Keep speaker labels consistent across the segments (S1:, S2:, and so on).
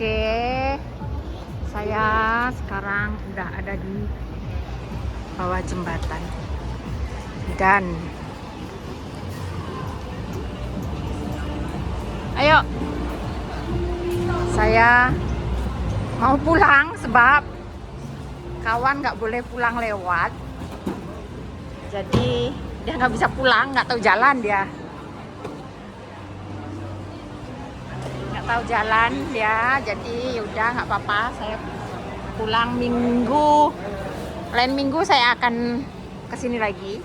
S1: Oke, saya sekarang udah ada di bawah jembatan dan ayo saya mau pulang sebab kawan nggak boleh pulang lewat, jadi dia nggak bisa pulang, nggak tahu jalan, dia nggak tahu jalan dia, jadi yaudah nggak apa-apa, saya pulang minggu, lain minggu saya akan kesini lagi,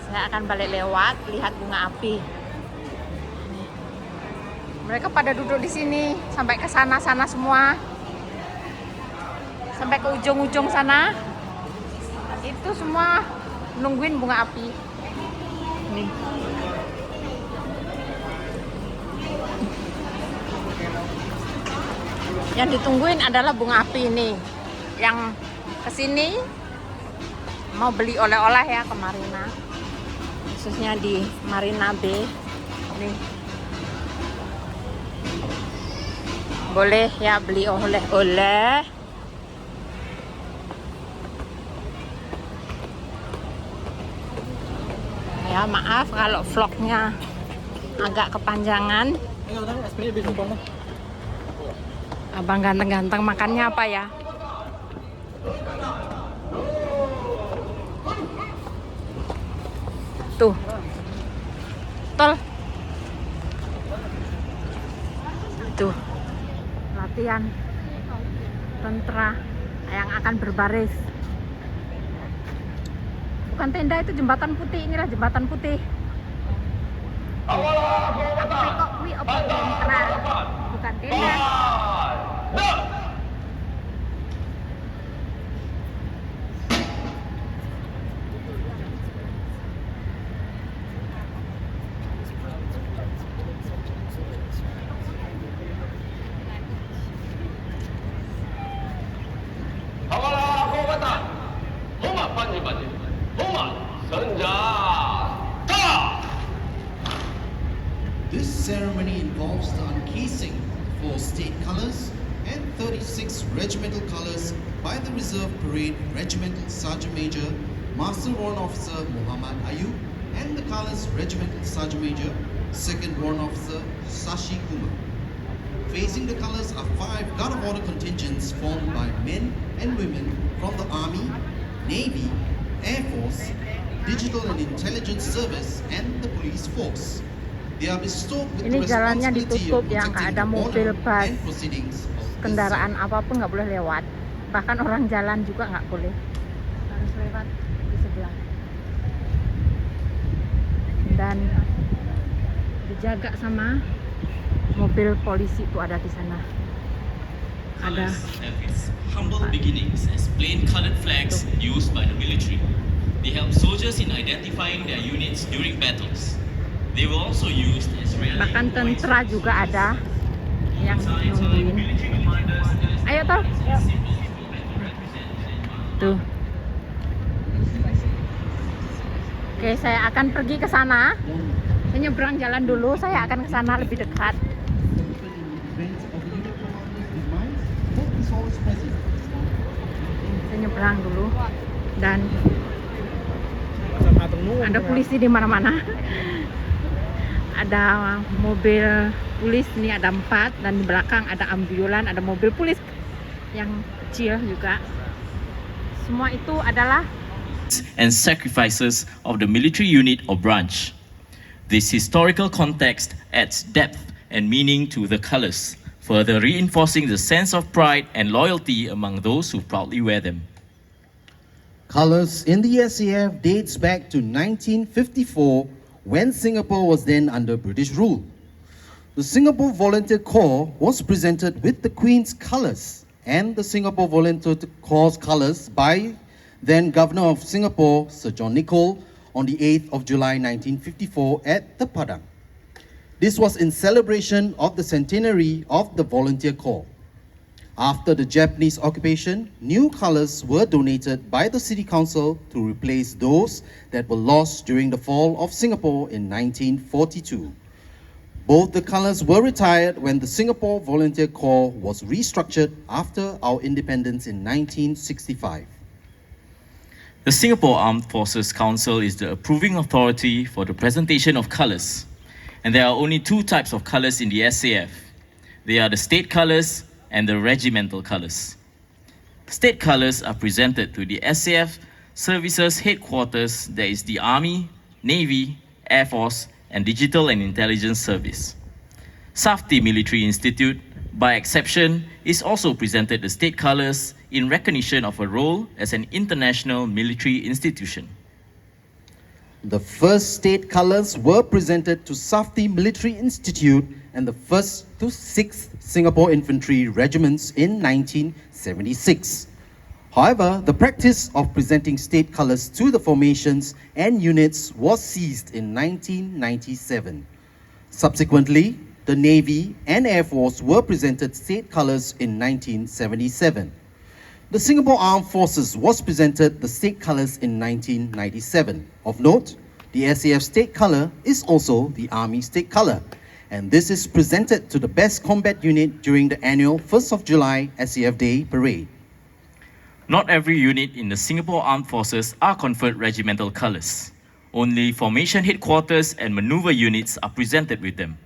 S1: saya akan balik lewat lihat bunga api. Mereka pada duduk di sini sampai ke sana semua, sampai ke ujung-ujung sana. Itu semua nungguin bunga api. Nih. Yang ditungguin adalah bunga api ini. Yang kesini mau beli oleh-oleh ya ke Marina, khususnya di Marina B. Nih. Boleh ya beli oleh-oleh. Ya maaf kalau vlognya agak kepanjangan. Abang ganteng-ganteng makannya apa ya? Tuh. Tol. Tuh. Latihan tentara yang akan berbaris. Bukan tenda, itu jembatan putih. Inilah jembatan putih. Bukan tenda.
S2: This ceremony involves the uncasing of 4 state colours and 36 regimental colours by the Reserve Parade Regimental Sergeant Major Master Warrant Officer Muhammad Ayub and the Colours Regimental Sergeant Major Second Warrant Officer Sashi Kumar. Facing the colours are 5 Guard of Honor contingents formed by men and women from the Army, Navy, Air Force, Digital and Intelligence Service and the Police Force.
S1: Ini jalannya ditutup, yang nggak ada mobil, bus, kendaraan apapun nggak boleh lewat. Bahkan orang jalan juga nggak boleh, harus lewat di sebelah. Dan dijaga sama mobil polisi itu ada di sana. Ada.
S3: Humble beginnings as plain-colored flags used by the military. They help soldiers in identifying their units during battles. They were also used as
S1: bahkan tentara juga ada yang nungguin. Ayo toh. Tuh. Oke, saya akan pergi ke sana. Saya nyebrang jalan dulu, saya akan ke sana lebih dekat. Saya nyebrang dulu dan ada polisi di mana-mana. Ada mobil polis ini, ada 4, dan di belakang ada ambulan, ada mobil polis yang kecil juga. Semua itu adalah
S3: and sacrifices of the military unit or branch. This historical context adds depth and meaning to the colors, further reinforcing the sense of pride and loyalty among those who proudly wear them.
S2: Colours in the SAF dates back to 1954, when Singapore was then under British rule. The Singapore Volunteer Corps was presented with the Queen's colours and the Singapore Volunteer Corps colours by then Governor of Singapore, Sir John Nicoll, on the 8th of July 1954 at the Padang. This was in celebration of the centenary of the Volunteer Corps. After the Japanese occupation, new colours were donated by the City Council to replace those that were lost during the fall of Singapore in 1942. Both the colors were retired when the Singapore Volunteer Corps was restructured after our independence in 1965.
S3: The Singapore Armed Forces Council is the approving authority for the presentation of colours, and there are only two types of colours in the SAF. They are the state colours and the regimental colours. State colours are presented to the SAF Services Headquarters, that is the Army, Navy, Air Force, and Digital and Intelligence Service. SAFTI Military Institute, by exception, is also presented the state colours in recognition of a role as an international military institution.
S2: The first state colours were presented to SAFTI Military Institute and the 1st to 6th Singapore Infantry Regiments in 1976. However, the practice of presenting state colours to the formations and units was ceased in 1997. Subsequently, the Navy and Air Force were presented state colours in 1977. The Singapore Armed Forces was presented the state colours in 1997. Of note, the SAF state colour is also the Army state colour, and this is presented to the best combat unit during the annual 1st of July SAF Day Parade.
S3: Not every unit in the Singapore Armed Forces are conferred regimental colours. Only formation headquarters and manoeuvre units are presented with them.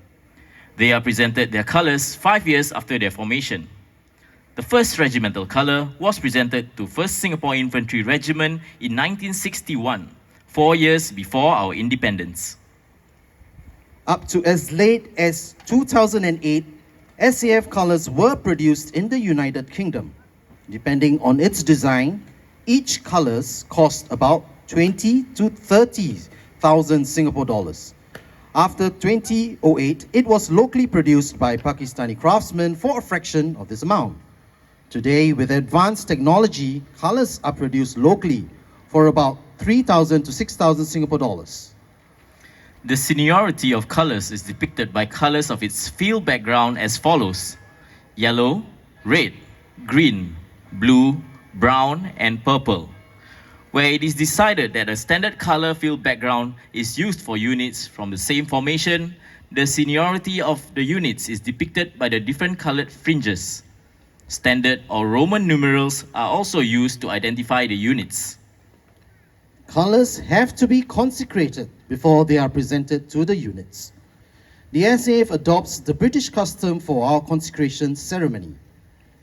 S3: They are presented their colours 5 years after their formation. The first regimental colour was presented to 1st Singapore Infantry Regiment in 1961, 4 years before our independence.
S2: Up to as late as 2008, SAF colours were produced in the United Kingdom. Depending on its design, each colours cost about 20 to 30,000 Singapore dollars. After 2008, it was locally produced by Pakistani craftsmen for a fraction of this amount. Today, with advanced technology, colours are produced locally for about 3,000 to 6,000 Singapore dollars.
S3: The seniority of colours is depicted by colours of its field background as follows: yellow, red, green, blue, brown, and purple. Where it is decided that a standard colour field background is used for units from the same formation, the seniority of the units is depicted by the different coloured fringes. Standard or Roman numerals are also used to identify the units.
S2: Colours have to be consecrated before they are presented to the units. The SAF adopts the British custom for our consecration ceremony.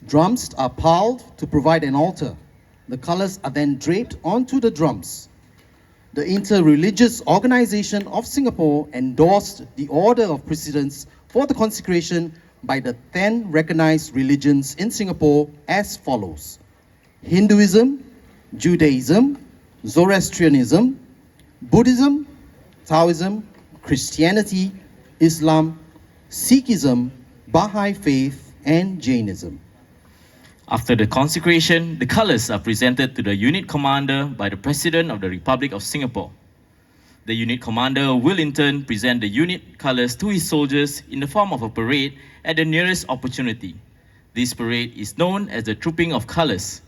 S2: Drums are piled to provide an altar. The colours are then draped onto the drums. The Inter-Religious Organisation of Singapore endorsed the order of precedence for the consecration by the 10 recognised religions in Singapore as follows: Hinduism, Judaism, Zoroastrianism, Buddhism, Taoism, Christianity, Islam, Sikhism, Baha'i Faith, and Jainism.
S3: After the consecration, the colours are presented to the unit commander by the President of the Republic of Singapore. The unit commander will in turn present the unit colours to his soldiers in the form of a parade at the nearest opportunity. This parade is known as the Trooping of Colours.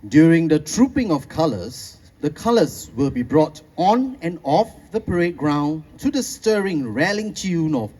S2: During the Trooping of Colours, the colours will be brought on and off the parade ground to the stirring rallying tune of